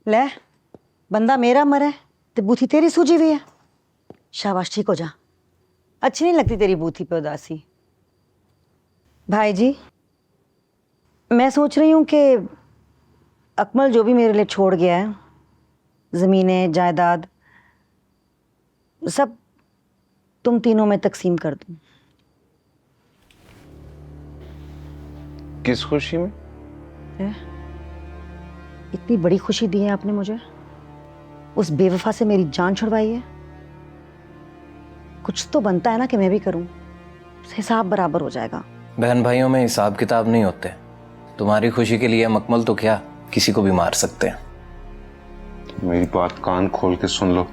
ले बंदा मेरा मरा है तो बूथी तेरी सूझी हुई है। शाबाश, ठीक हो जा। अच्छी नहीं लगती तेरी बूथी पे उदासी। भाई जी, मैं सोच रही हूँ कि अकमल जो भी मेरे लिए छोड़ गया है, ज़मीनें जायदाद सब तुम तीनों में तकसीम कर दूं। किस खुशी में? इतनी बड़ी खुशी दी है आपने मुझे, उस बेवफा से मेरी जान छुड़वाई है। कुछ तो बनता है ना कि मैं भी करूं, हिसाब बराबर हो जाएगा। बहन भाइयों में हिसाब किताब नहीं होते। तुम्हारी खुशी के लिए हम अकमल तो क्या किसी को भी मार सकते हैं। मेरी बात कान खोल के सुन लो।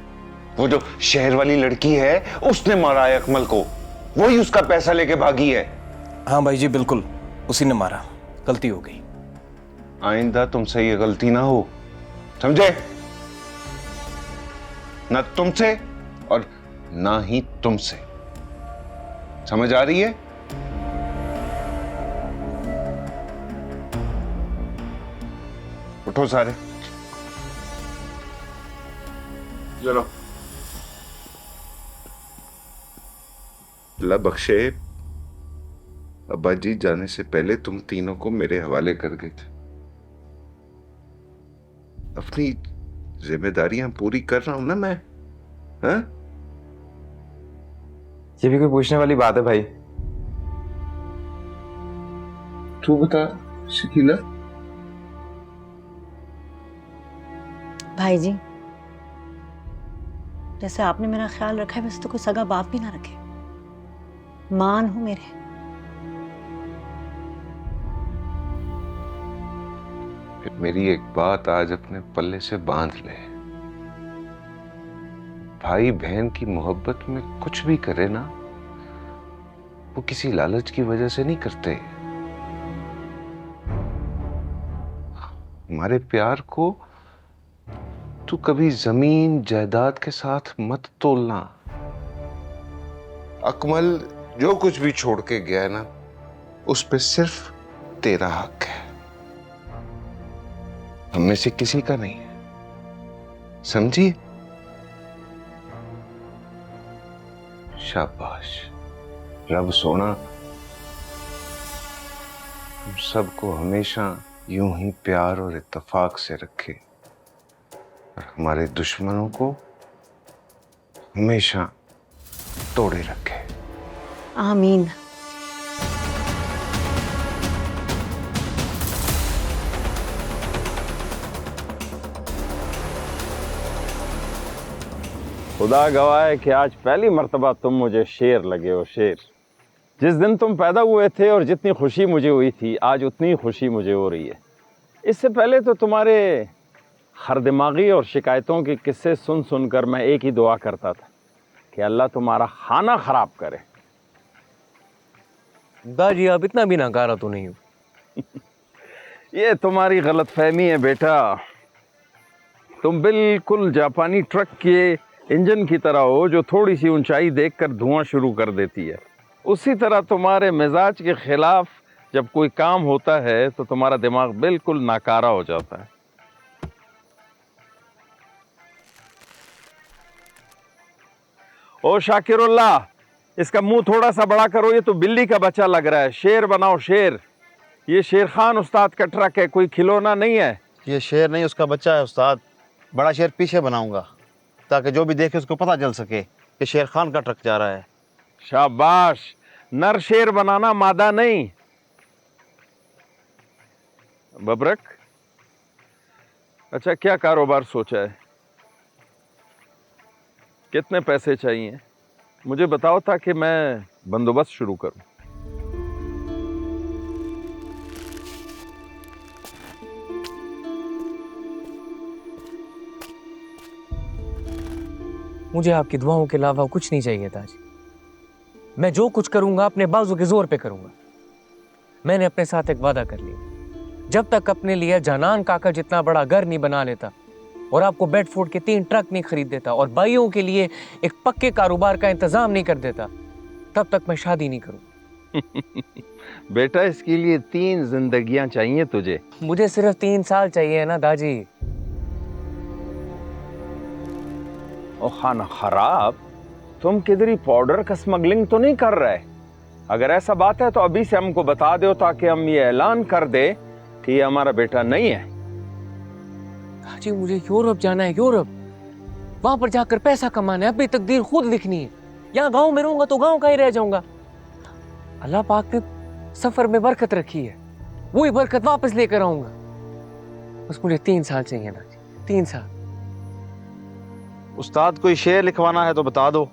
वो जो शहर वाली लड़की है उसने मारा है अकमल को, वही उसका पैसा लेके भागी है। हाँ भाई जी बिल्कुल, उसी ने मारा, गलती हो गई। आइंदा तुमसे ये गलती ना हो, समझे? ना तुमसे और ना ही तुमसे। समझ आ रही है? उठो सारे, चलो। अल्लाह बख्शे, अब्बा जी जाने से पहले तुम तीनों को मेरे हवाले कर गए थे। अपनी जिम्मेदारियां पूरी कर रहा हूं ना मैं, हाँ? ये भी कोई पूछने वाली बात है भाई? तू बता शकीला। भाई जी, जैसे आपने मेरा ख्याल रखा है वैसे तो कोई सगा बाप भी ना रखे। मान हूं मेरे। फिर मेरी एक बात आज अपने पल्ले से बांध ले। भाई बहन की मोहब्बत में कुछ भी करे ना, वो किसी लालच की वजह से नहीं करते। हमारे प्यार को तू कभी जमीन जायदाद के साथ मत तोलना। अकमल जो कुछ भी छोड़ के गया है ना, उस पे सिर्फ तेरा हक है, हम में से किसी का नहीं है, समझी? शाबाश। रब सोना हम सबको हमेशा यूं ही प्यार और इत्तेफाक से रखे और हमारे दुश्मनों को हमेशा तोड़े रखे। आमीन। खुदा गवाह है कि आज पहली मर्तबा तुम मुझे शेर लगे हो, शेर। जिस दिन तुम पैदा हुए थे और जितनी खुशी मुझे हुई थी, आज उतनी खुशी मुझे हो रही है। इससे पहले तो तुम्हारे हर दिमागी और शिकायतों के किस्से सुन सुनकर मैं एक ही दुआ करता था कि अल्लाह तुम्हारा खाना खराब करे। दादी आप इतना भी नाकारा तो नहीं हो। ये तुम्हारी गलतफहमी है बेटा। तुम बिल्कुल जापानी ट्रक के इंजन की तरह हो जो थोड़ी सी ऊंचाई देखकर धुआं शुरू कर देती है। उसी तरह तुम्हारे मिजाज के खिलाफ जब कोई काम होता है तो तुम्हारा दिमाग बिल्कुल नाकारा हो जाता है। ओ शाकिरुल्लाह, इसका मुंह थोड़ा सा बड़ा करो, ये तो बिल्ली का बच्चा लग रहा है। शेर बनाओ शेर। ये शेर खान उस्ताद का ट्रक है, कोई खिलौना नहीं है। ये शेर नहीं, उसका बच्चा है उस्ताद। बड़ा शेर पीछे बनाऊंगा ताकि जो भी देखे उसको पता चल सके कि शेर खान का ट्रक जा रहा है। शाबाश, नर शेर बनाना, मादा नहीं। बबरक, अच्छा क्या कारोबार सोचा है? कितने पैसे चाहिए मुझे बताओ ताकि मैं बंदोबस्त शुरू करूं। मुझे आपकी दुआओं के अलावा कुछ नहीं चाहिए ताजी। मैं जो कुछ करूंगा अपने बाजू के जोर पे करूंगा। मैंने अपने साथ एक वादा कर लिया, जब तक अपने लिए जानान काका जितना बड़ा घर नहीं बना लेता और आपको बेडफोर्ड के 3 ट्रक नहीं खरीद देता और भाइयों के लिए एक पक्के कारोबार का इंतजाम नहीं कर देता, तब तक मैं शादी नहीं करूंगा। बेटा, इसके लिए 3 जिंदगियां चाहिए तुझे। मुझे सिर्फ 3 साल चाहिए ना दाजी। ओ खाना खराब, तुम किधरी पाउडर का स्मगलिंग तो नहीं कर रहे? अगर ऐसा बात है तो अभी से हमको बता दो ताकि हम ये ऐलान कर दे कि ये हमारा बेटा नहीं है। जी मुझे यूरोप जाना है, यूरोप। वहां पर जाकर पैसा कमाना है, अपनी तकदीर खुद लिखनी है। यहाँ गांव में रहूंगा तो गांव का ही रह जाऊंगा। अल्लाह पाक ने सफर में बरकत रखी है, वही बरकत वापस लेकर आऊंगा। बस मुझे 3 साल चाहिए ना जी, 3 साल। उस्ताद कोई शेर लिखवाना है तो बता दो।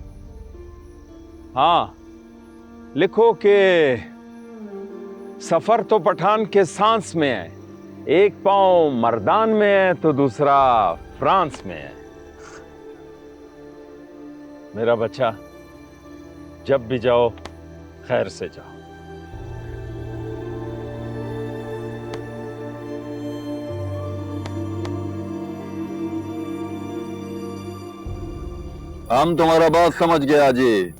हाँ, लिखो कि सफर तो पठान के सांस में है, एक पांव मर्दान में है तो दूसरा फ्रांस में है। मेरा बच्चा, जब भी जाओ खैर से जाओ। हम तुम्हारा बात समझ गया जी।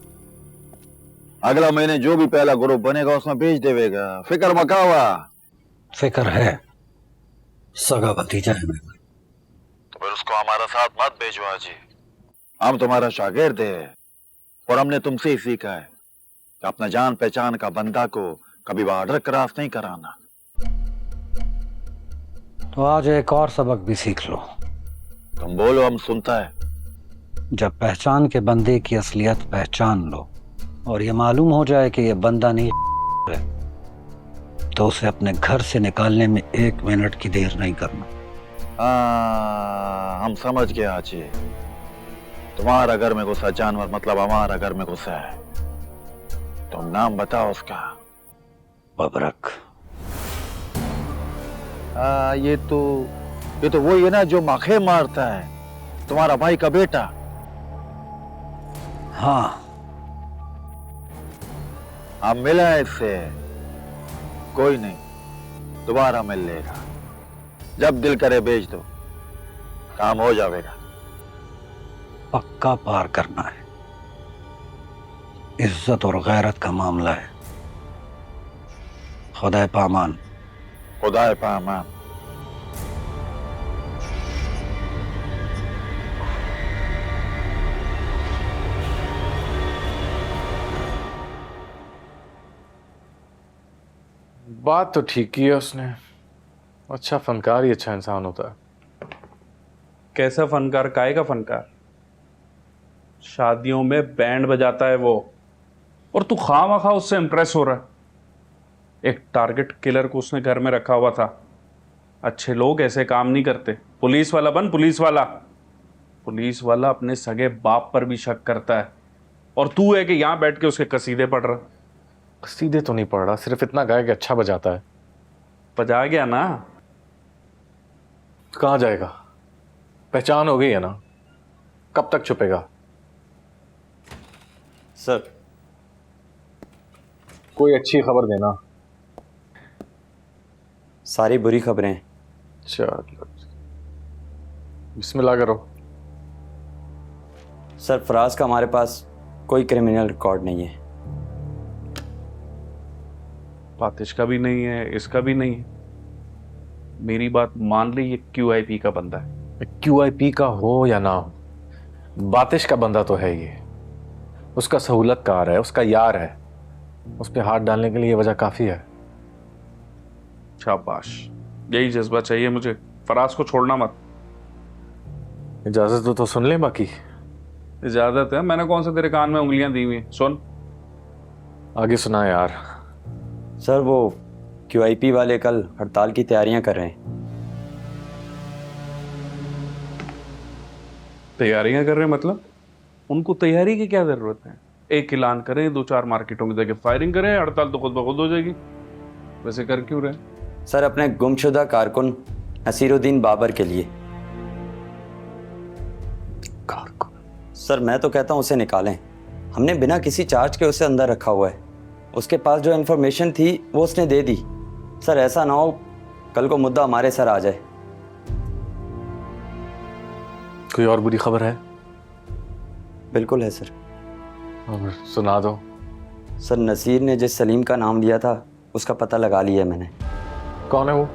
अगला महीने जो भी पहला ग्रुप बनेगा उसमें भेज देवेगा, फिक्र मत हुआ। फिक्र है, सगा भतीजा है मेरा। और उसको हमारा साथ मत भेजो हाजी। हम तुम्हारा शागिर्द है और हमने तुमसे ही सीखा है कि अपना जान पहचान का बंदा को कभी बॉर्डर क्रॉस नहीं कराना। तो आज एक और सबक भी सीख लो। तुम बोलो, हम सुनता है। जब पहचान के बंदे की असलियत पहचान लो और ये मालूम हो जाए कि ये बंदा नहीं है, तो उसे अपने घर से निकालने में 1 मिनट की देर नहीं करना। हम समझ गए हाजी। तुम्हारा घर में घुसा जानवर मतलब हमारा घर में घुसा है। तुम नाम बताओ उसका। बबरक। ये तो वही है ना जो मखे मारता है, तुम्हारा भाई का बेटा। हाँ, अब मिला है इससे, कोई नहीं, दोबारा मिल लेगा। जब दिल करे भेज दो, काम हो जाएगा। पक्का पार करना है, इज्जत और गैरत का मामला है। खुदा पामान। खुदा पामान। बात तो ठीक की है उसने। अच्छा फनकार ही अच्छा इंसान होता है। कैसा फनकार? काहे का फनकार? शादियों में बैंड बजाता है वो, और तू खामखा उससे इम्प्रेस हो रहा है। एक टारगेट किलर को उसने घर में रखा हुआ था। अच्छे लोग ऐसे काम नहीं करते। पुलिस वाला बन, पुलिस वाला। पुलिस वाला अपने सगे बाप पर भी शक करता है, और तू है कि यहां बैठ के उसके कसीदे पढ़ रहा। सीधे तो नहीं पड़ रहा, सिर्फ इतना गाया कि अच्छा बजाता है। बजा गया ना। कहाँ जाएगा? पहचान हो गई है ना, कब तक छुपेगा? सर, कोई अच्छी खबर देना। सारी बुरी खबरें। चलो बिस्मिल्लाह करो। सर, फराज का हमारे पास कोई क्रिमिनल रिकॉर्ड नहीं है। बातिश का भी नहीं है, इसका भी नहीं है। मेरी बात मान ली, ये QIP का बंदा है। QIP का हो या ना हो, बातिश का बंदा तो है ये। उसका सहूलतकार है, उसका यार है। उस पर हाथ डालने के लिए ये वजह काफी है। शाबाश, यही जज्बा चाहिए मुझे। फराज को छोड़ना मत। इजाजत तो सुन ले। बाकी इजाजत है, मैंने कौन सा तेरे कान में उंगलियां दी हुई हैं? सुन। आगे सुना यार। सर, वो QIP वाले कल हड़ताल की तैयारियां कर रहे हैं। तैयारियां कर रहे हैं मतलब? उनको तैयारी की क्या जरूरत है? एक ऐलान करें, 2-4 मार्केटों की जगह फायरिंग करें, हड़ताल तो खुद ब खुद हो जाएगी। वैसे कर क्यों रहे? सर, अपने गुमशुदा कारकुन नसीरुद्दीन बाबर के लिए। कारकुन? सर, मैं तो कहता हूं उसे निकालें। हमने बिना किसी चार्ज के उसे अंदर रखा हुआ है। उसके पास जो इन्फॉर्मेशन थी वो उसने दे दी। सर, ऐसा ना हो कल को मुद्दा हमारे सर आ जाए। कोई और बुरी खबर है? बिल्कुल है सर। और सुना दो। सर, नसीर ने जिस सलीम का नाम लिया था उसका पता लगा लिया मैंने। कौन है वो?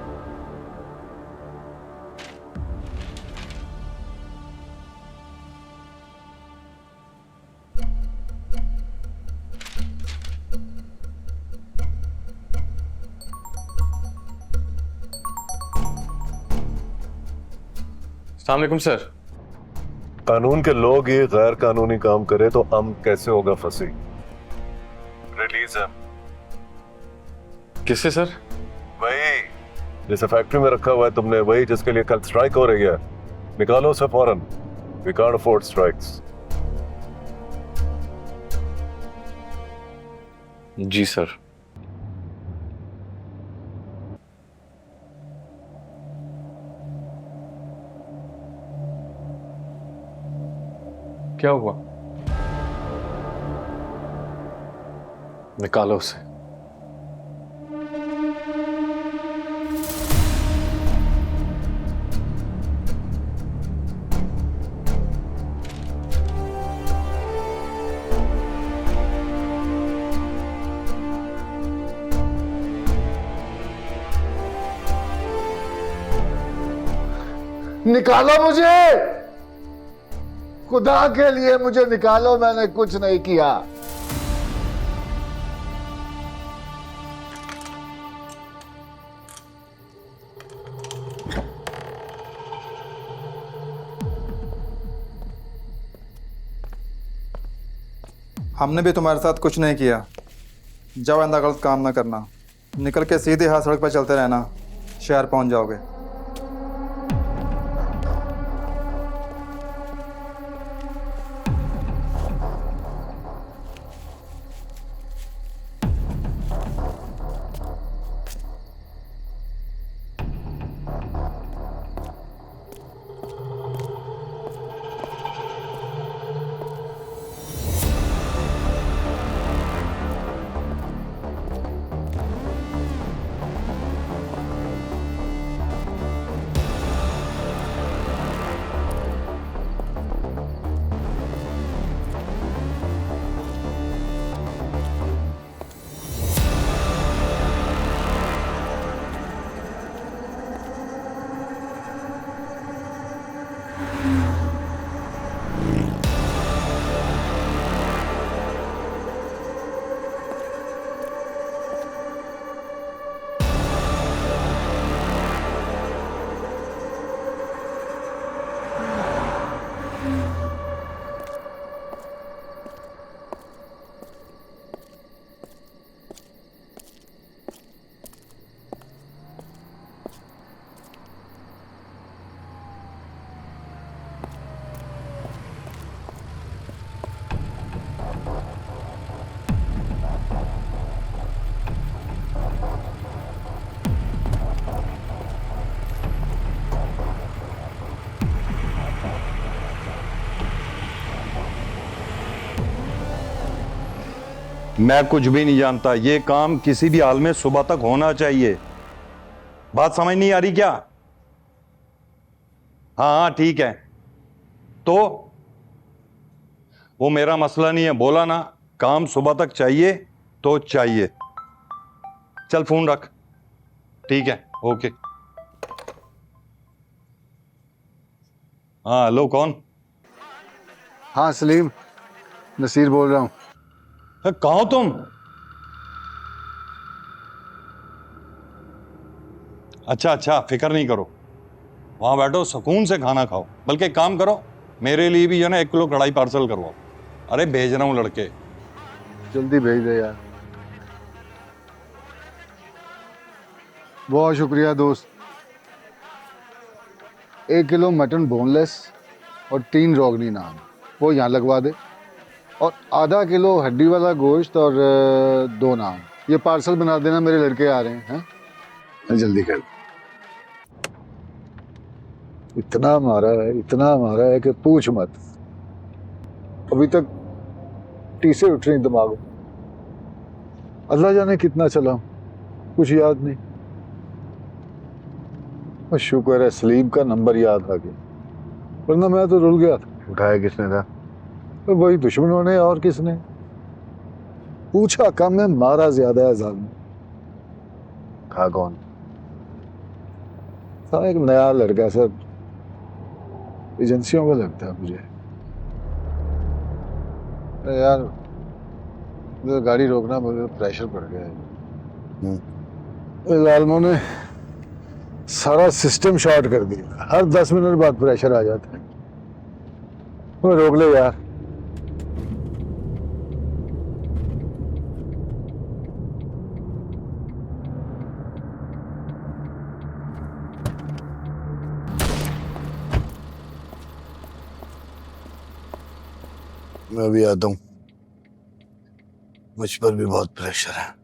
अस्सलाम वालेकुम सर। कानून के लोग ये गैर कानूनी काम करे तो हम कैसे होगा फंसी? रिलीज है। किससे सर? वही जिसे फैक्ट्री में रखा हुआ है तुमने, वही जिसके लिए कल स्ट्राइक हो रही है। निकालो उसे फौरन। We can't afford strikes. जी सर। क्या हुआ? निकालो उसे। निकालो मुझे, खुदा के लिए मुझे निकालो, मैंने कुछ नहीं किया। हमने भी तुम्हारे साथ कुछ नहीं किया। जाओ आइंदा गलत काम ना करना। निकल के सीधे हाथ सड़क पर चलते रहना, शहर पहुंच जाओगे। मैं कुछ भी नहीं जानता। ये काम किसी भी हाल में सुबह तक होना चाहिए। बात समझ नहीं आ रही क्या? हाँ ठीक है, तो वो मेरा मसला नहीं है। बोला ना, काम सुबह तक चाहिए तो चाहिए। चल फोन रख। ठीक है, ओके। हाँ हेलो, कौन? हाँ सलीम, नसीर बोल रहा हूँ। कहाँ हो तुम? अच्छा अच्छा, फिक्र नहीं करो, वहां बैठो, सुकून से खाना खाओ। बल्कि एक काम करो, मेरे लिए भी जो ना 1 किलो कढ़ाई पार्सल करवाओ। अरे भेज रहा हूँ लड़के। जल्दी भेज दे यार। बहुत शुक्रिया दोस्त। 1 किलो मटन बोनलेस और 3 रोगनी नान वो यहाँ लगवा दे, और आधा किलो हड्डी वाला गोश्त और 2 नान ये पार्सल बना देना, मेरे लड़के आ रहे हैं। जल्दी कर। इतना मारा है कि पूछ मत। अभी तक टीसे उठ रही दिमाग में। अल्लाह जाने कितना चला, कुछ याद नहीं। और शुक्र है सलीम का नंबर याद आ गया, वरना मैं तो रुल गया था। उठाया किसने था? तो वही दुश्मनों ने, और किसने। पूछा कम है, मारा ज्यादा है जालिम। था कौन? था एक नया लड़का सर, एजेंसियों का लगता है मुझे। अरे यार तो गाड़ी रोकना, मुझे प्रेशर पड़ गया है। जालिमों ने सारा सिस्टम शॉर्ट कर दिया। हर 10 मिनट बाद प्रेशर आ जाता है। वो रोक ले यार। मैं भी आता हूँ, मुझ पर भी बहुत प्रेशर है।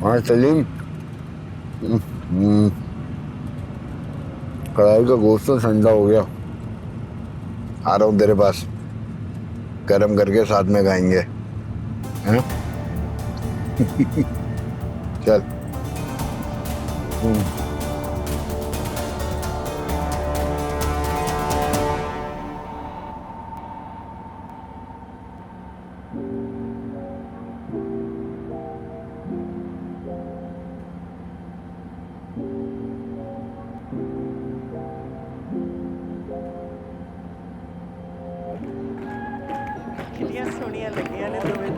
हाँ सलीम, कढ़ाई का गोश्त तो ठंडा हो गया। आ रहा हूँ तेरे पास, गरम करके साथ में खाएंगे, हैं? चल। ਕਿੰਨੀਆਂ ਸੋਹਣੀਆਂ ਲੱਗੀਆਂ ਨੇ ਦੋਵੇਂ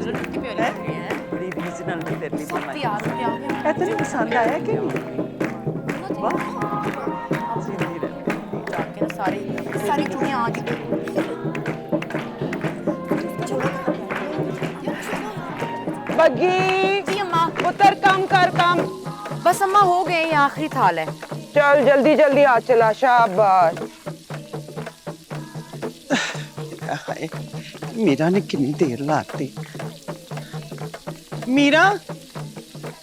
ਬੜੀ ਰੀਝ ਨਾਲ ਮੈਂ ਤੇਰੇ ਲਈ ਬਣਾਈ। ਇਹ ਤੈਨੂੰ ਪਸੰਦ ਆਇਆ ਕਿ ਨਹੀਂ? ਵਾਹ, ਜ਼ਿੰਦਗੀ ਰਹਿ जाके ना सारी चूड़ियां आ चुकी। बग्गी जी अम्मा। उतर, काम कर काम। बस अम्मा हो गए, ये आखिरी थाल है। चल जल्दी जल्दी आ चला, शाबाश। मीरा ने कितनी देर लाती। मीरा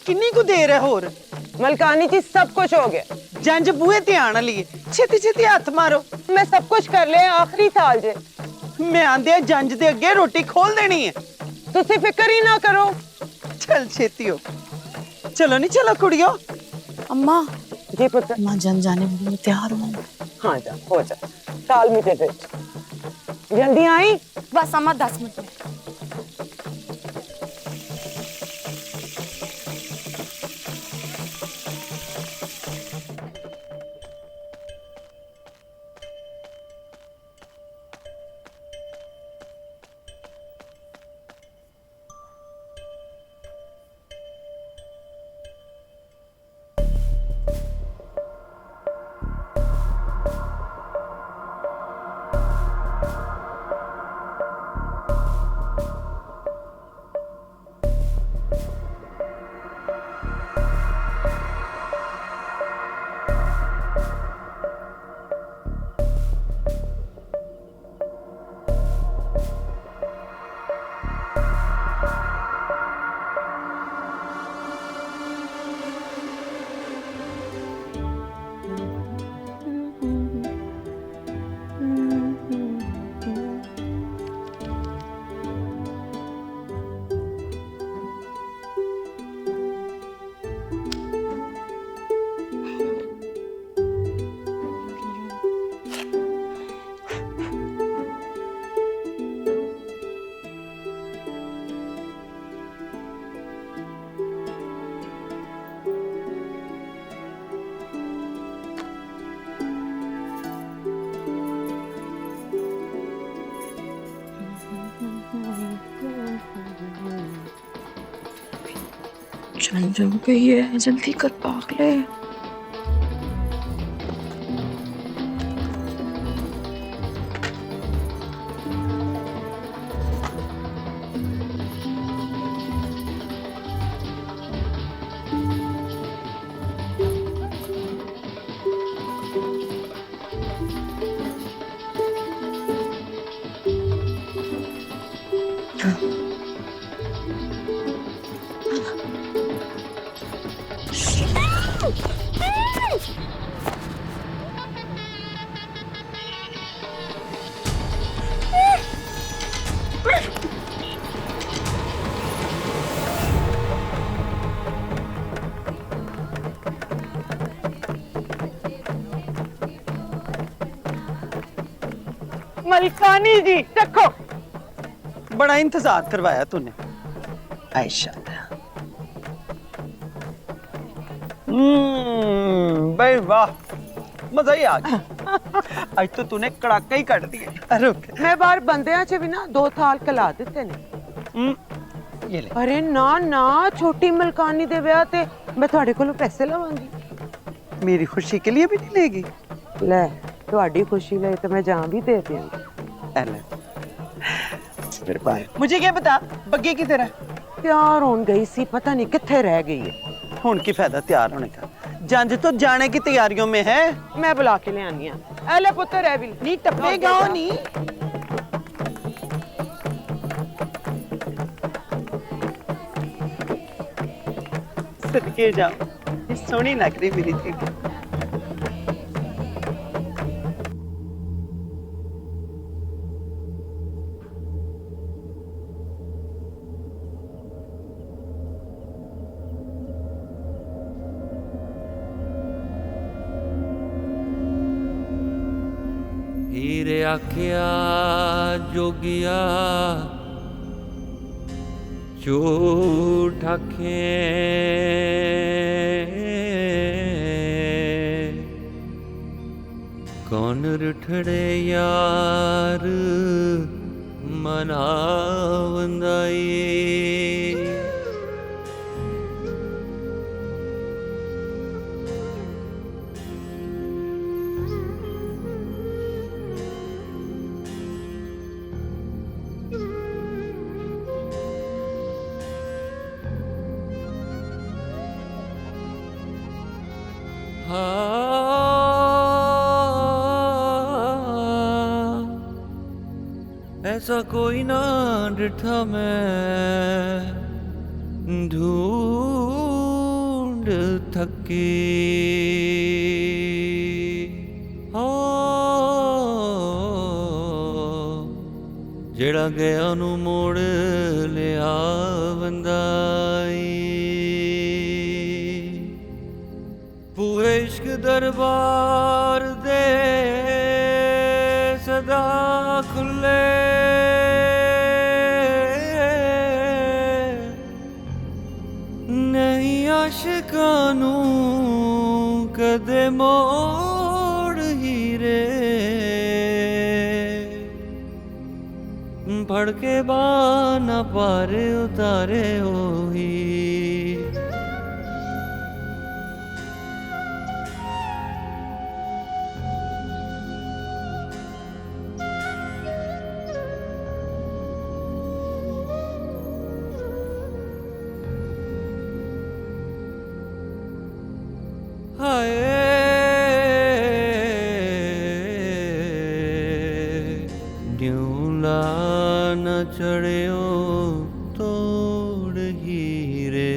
किन्नी को देर है होर? मलकानी जी सब कुछ हो गया। जंज बूहे ते आने लिए, छेती छेती हाथ मारो। मैं सब कुछ कर लिया, आखिरी थाल जे। मैं आंदे जंज दे अगे रोटी खोल देनी है, तुसी फिक्र ही ना करो। चल छेती हो, चलो नहीं चलो कुड़ियो। अम्मा जी पुत्र। अम्मा जन जाने में तैयार हूँ। हाँ जा, हो जा, ताल मीठे दे। जल्दी आई। बस अम्मा 10 मिनट में। जंजम गई है, जल्दी कर पागले। मलकानी जी रखो, बड़ा इंतजार करवाया तूने। आयशा भाई वाह, मजा ही आ गया। आज तो तूने कड़ाका ही कट दिया। रुक, मैं बाहर बंदियां च भी ना 2 थाल कला दिते ने। ये ले। अरे ना ना, छोटी मलकानी दे ब्याह ते मैं ਤੁਹਾਡੇ ਕੋਲੋਂ पैसे लवांगी। मेरी खुशी के लिए भी नहीं लेगी? ले, ਤੁਹਾਡੀ खुशी ਲਈ तो मैं जान भी दे दियांगी। मेरे पास मुझे क्या बता, बग्गी किधर है? तैयार होन गई सी, पता नहीं किथे रह गई है। हुन की फायदा तैयार होने का, जंज तो जाने की तैयारियों में है। मैं बुला के ले आनी है। एले पुत्र है भी नहीं टपेगा नहीं। सदके जाओ, ये सोहनी लग रही मेरी थी। हीरे आख्या जोगिया झूठ आखे, कौन रुठड़े यार मनावंदाई। ऐसा कोई ना डिठा मैं ढूंढ थकी। जेड़ा गया नू मोड़ लिया बंदाई। पूरे इश्क दरबार दे सदा खुले, नहीं आशिकां नू कदे मोड़ हीरे। फड़ के बाना पारे उतारे होई। हाय ड्यूला न चढ़ियो तोड़ हीरे।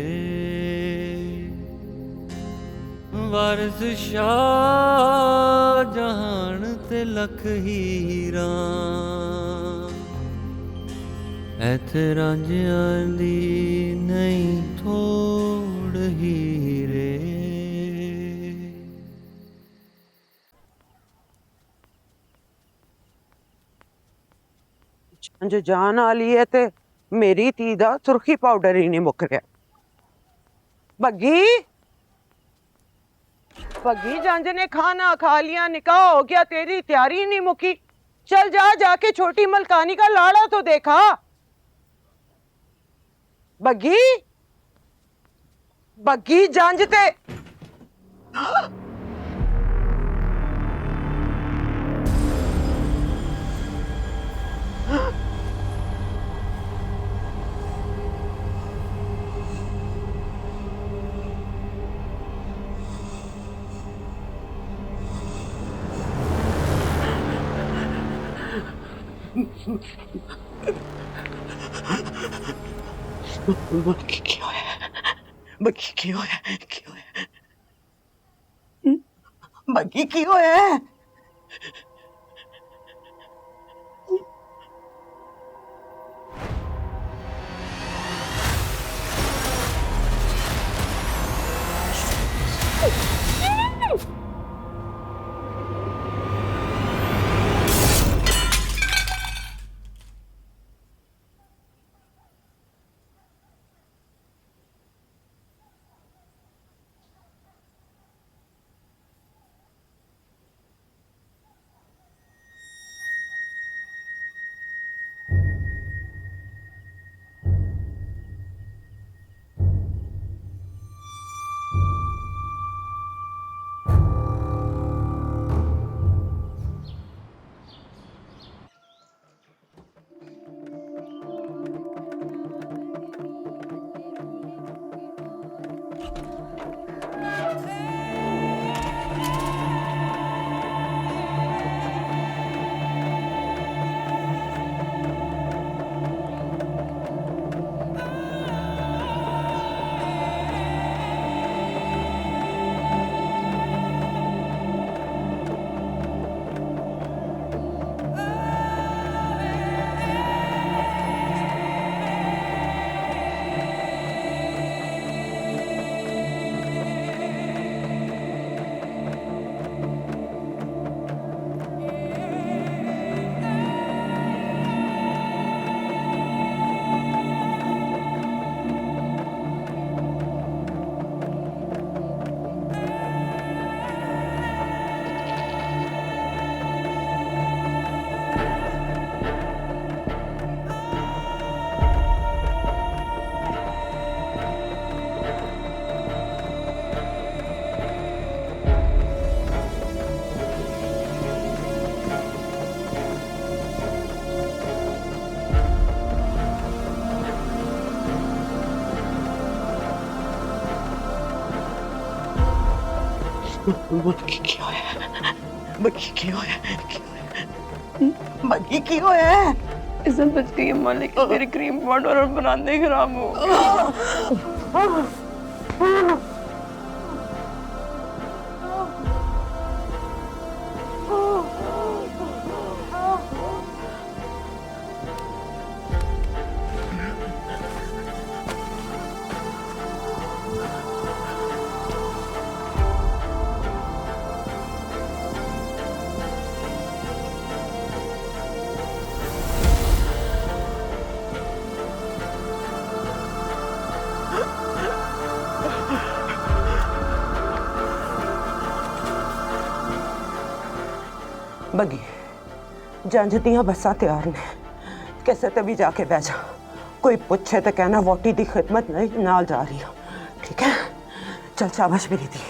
वारिस शाह जहान ते लख हीरा, ऐथे रांझियां दी नहीं थोड़ हीरे। जो जान आली है ते मेरी धी दा सुर्खी पाउडर ही नहीं मुक रहा। बग्गी बग्गी, जंज ने खाना खा लिया, निकाह हो गया, तेरी तैयारी ही नहीं मुकी। चल जा, जाके छोटी मलकानी का लाड़ा तो देखा। बग्गी बग्गी, जंज ते बग्गी क्यों है? बग्गी क्यों है? क्यों है? बग्गी क्यों है? बग्गी की होया बग्गी की होया बग्गी की होया इज्जत बच गई अम्मा, लेकिन मेरी क्रीम पॉट और बनाने खराब हो गए। बगी जंज दियां बसां तैयार ने, कैसे तभी जाके बह जा। कोई पूछे तो कहना वोटी दी खिदमत नहीं नाल जा रही हो, ठीक है? चल शाबाश मेरी दी,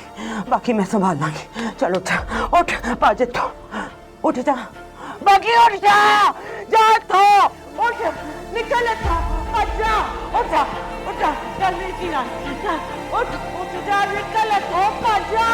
बाकी मैं संभाल लांगी। चल उठ उठ पाजे तो उठ जा बगी, उठ जा जा तो उठ निकल था उठ जा उठ जा उठ जा चल मेरी ना उठ उठ जा निकल तो पाजा।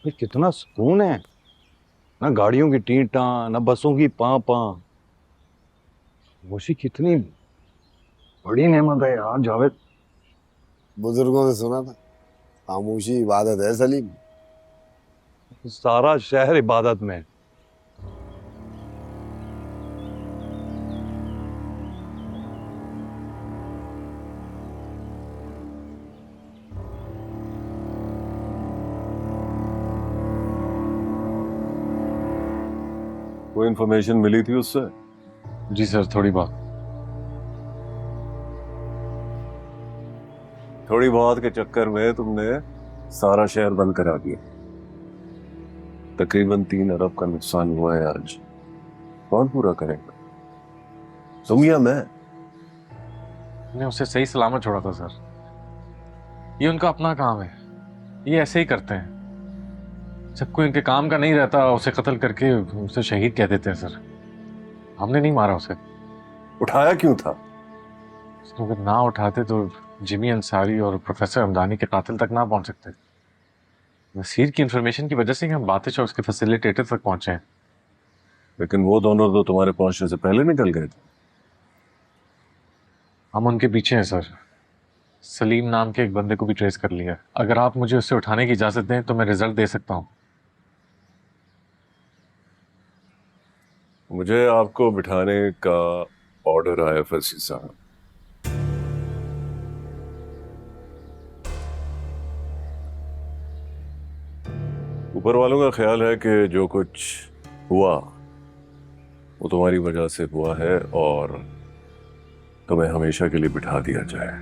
ये कितना सुकून है, ना गाड़ियों की टींटा ना बसों की पां पां। खामोशी कितनी बड़ी नेमत है यार जावेद। बुजुर्गों से सुना था खामोशी इबादत है सलीम। सारा शहर इबादत में। कोई इन्फॉर्मेशन मिली थी उससे? जी सर, थोड़ी बहुत। थोड़ी बहुत के चक्कर में तुमने सारा शहर बंद करा दिया। तकरीबन 3 अरब का नुकसान हुआ है आज। कौन पूरा करेगा, तुम या मैं? मैंने उसे सही सलामत छोड़ा था सर। ये उनका अपना काम है, ये ऐसे ही करते हैं। जब कोई इनके काम का नहीं रहता उसे कत्ल करके उसे शहीद कह देते हैं सर। हमने नहीं मारा उसे। उठाया क्यों था? सर अगर ना उठाते तो जिमी अंसारी और प्रोफेसर हमदानी के कातिल तक ना पहुंच सकते। नसीर की इंफॉर्मेशन की वजह से ही हम बातिश और उसके फैसिलिटेटर तक पहुंचे हैं। लेकिन वो दोनों तो तुम्हारे पहुंचने से पहले निकल गए थे। हम उनके पीछे हैं सर। सलीम नाम के एक बंदे को भी ट्रेस कर लिया। अगर आप मुझे उससे उठाने की इजाजत दें तो मैं रिजल्ट दे सकता हूँ। मुझे आपको बिठाने का ऑर्डर आया फैसी साहब। ऊपर वालों का ख्याल है कि जो कुछ हुआ वो तुम्हारी वजह से हुआ है और तुम्हें हमेशा के लिए बिठा दिया जाए।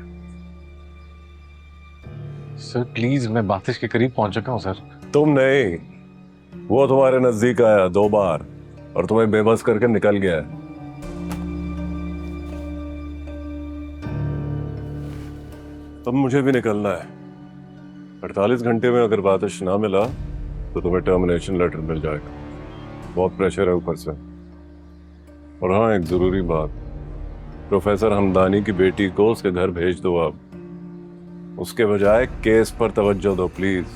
सर प्लीज, मैं बातिश के करीब पहुंच चुका हूं सर। तुम नहीं, वो तुम्हारे नजदीक आया 2 बार और तुम्हें बेबस करके निकल गया है। अब मुझे भी निकलना है। 48 घंटे में अगर बातिश ना मिला तो तुम्हें टर्मिनेशन लेटर मिल जाएगा। बहुत प्रेशर है ऊपर से। और हाँ, एक जरूरी बात, प्रोफेसर हमदानी की बेटी को उसके घर भेज दो। अब उसके बजाय केस पर तवज्जो दो प्लीज।